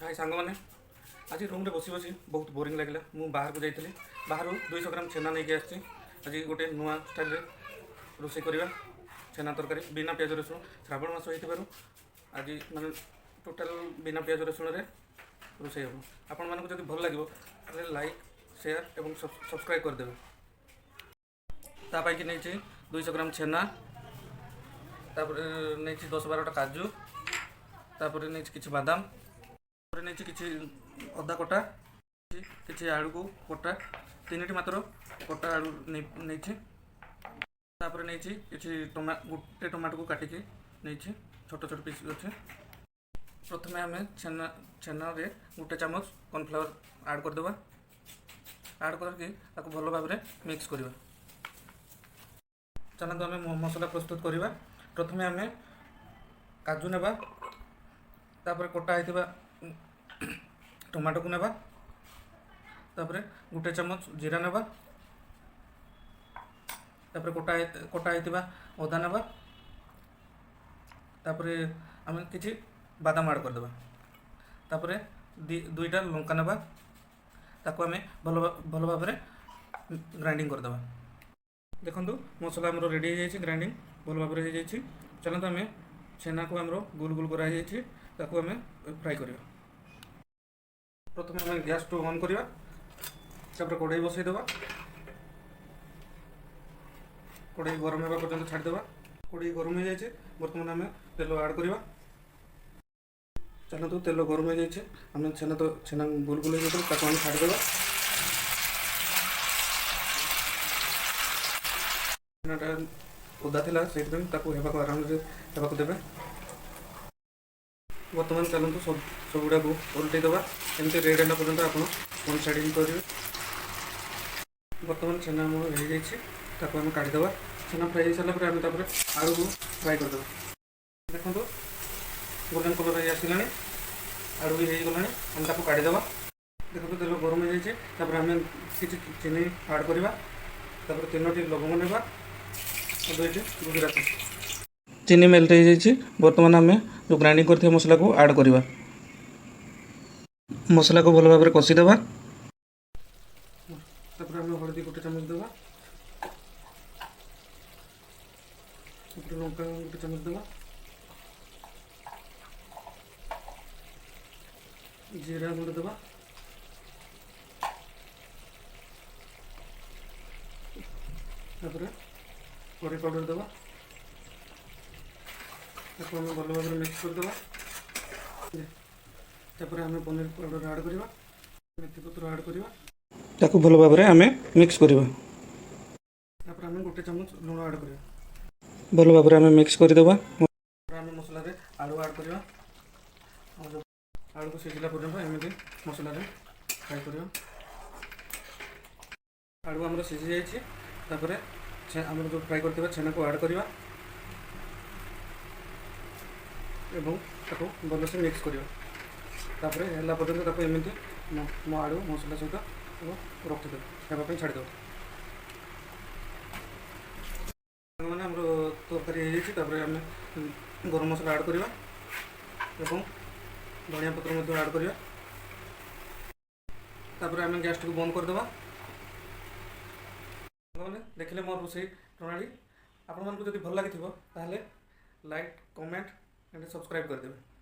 हाय सांग मैंने आज रूम रे बसी बसी बहुत बोरिंग लगे मुझे बाहर को जाइए बाहर 200 ग्राम छेना नहीं आसी आज गोटे नुआ स्टाइल रोसे करवा छेना तरकारी बिना प्याज रसुण श्रावण मास हो आज माने टोटाल बिना प्याज रसुण रोसे हम आपण मानक जब भल लगे लाइक शेयर और सब्सक्राइब करदेवे तापाई कि नहीं 200 ग्राम छेना नहीं 10-12टा काजू तापर नहीं कि बादाम नहीं कि अदा कटा कि आलू को कटा 3टी मात्र कटा आलू नहीं नहीं कि गोटे टमाटो को काटिकी नहीं छोट छोट पीस अच्छे प्रथम आम छेना रे गोटे चामच कॉर्नफ्लावर ऐड करदे ऐड करके भल भाव में मिक्स करवा चलते आम मसला प्रस्तुत करवा प्रथम आम काजू नेबा तापर कटा होता टमाटो को नेबा तापर गोटे चामच जीरा नेबा तापर कटा होता अदा नेबा तापर आम कि बादाम ऐड करदे तापर 2टा लंका नेबा ताको आम भल भाव में ग्राइंडिंग करदे देखो मसला आमर रेडी हो जाए ग्राइंडिंग भल भाव में हो जाए चलते आम छेना को आमर गोल गोल कराई ताको आम फ्राई करवा प्रथम आम गैस स्टोव ऑन करवा तापर कड़ाई बसई देवा कड़ाई गरम होगा पर्यंत छाड़देवा कड़ाई गरम हो जाए बर्तमान आम तेल ऐड करवा चलो तो तेल गरम हो जाए आम छेना गोल गोल हो आम छाड़देवा छेनाटा ओदा था से आराम से हेबाक देवे बर्तमान चलते सब गुड़ा को उल्टे देवा एमती रेड है पर्यटन आप वन साइड करेंगे बर्तमान छेना हो जाए आम काढ़ीदे छेना फ्राई हो सारापर आम आलू को फ्राई करदे देखो गोल्डन कलर आसला आलू भी हो गला आम ताको काढ़ीदे देखो तेल गरम हो जाए आम कि चीनी ऐड करवा 3टी लवंग नेबा 2टी गुजराती चीनी मेल्ट हो जाए बर्तमान आम जो ग्राइंडिंग करते मसला को ऐड करवा मसला को भल भाव में कषिदेवा आम हलदी गोटे चामच देवा लंका गोटे चामच देवा जीरा गुंड देवा करी पाउडर देवा आम भल भाव में मिक्स करदे आम पनीर पाउडर ऐड करवा मेथी पत्र ऐड करवा भल भाव में आम मिक्स करवा आम गोटे चामच लुण ऐड करवा भल भाव में आम मिक्स करदेवा आम मसला आलू ऐड करवा आलू को सिझला पर्यंत एमती मसला फ्राई करवा आलू आम सिझी जाए आम जो फ्राई करते छेना को ऐड करवा एवं ताको भल से मिक्स करवा है पर्यटन एमती मो आलू मसला सहित रखिदे खावाई छाड़देव मैंने आम तरकारी आम गरम मसला ऐड करवा धनिया पत्र ऐड करवा आम गैस को बंद करदे देखिले मोर रोसई प्रणाली आपण मानक जदि भल लगी लाइक कमेंट एंड सब्सक्राइब करदेवे।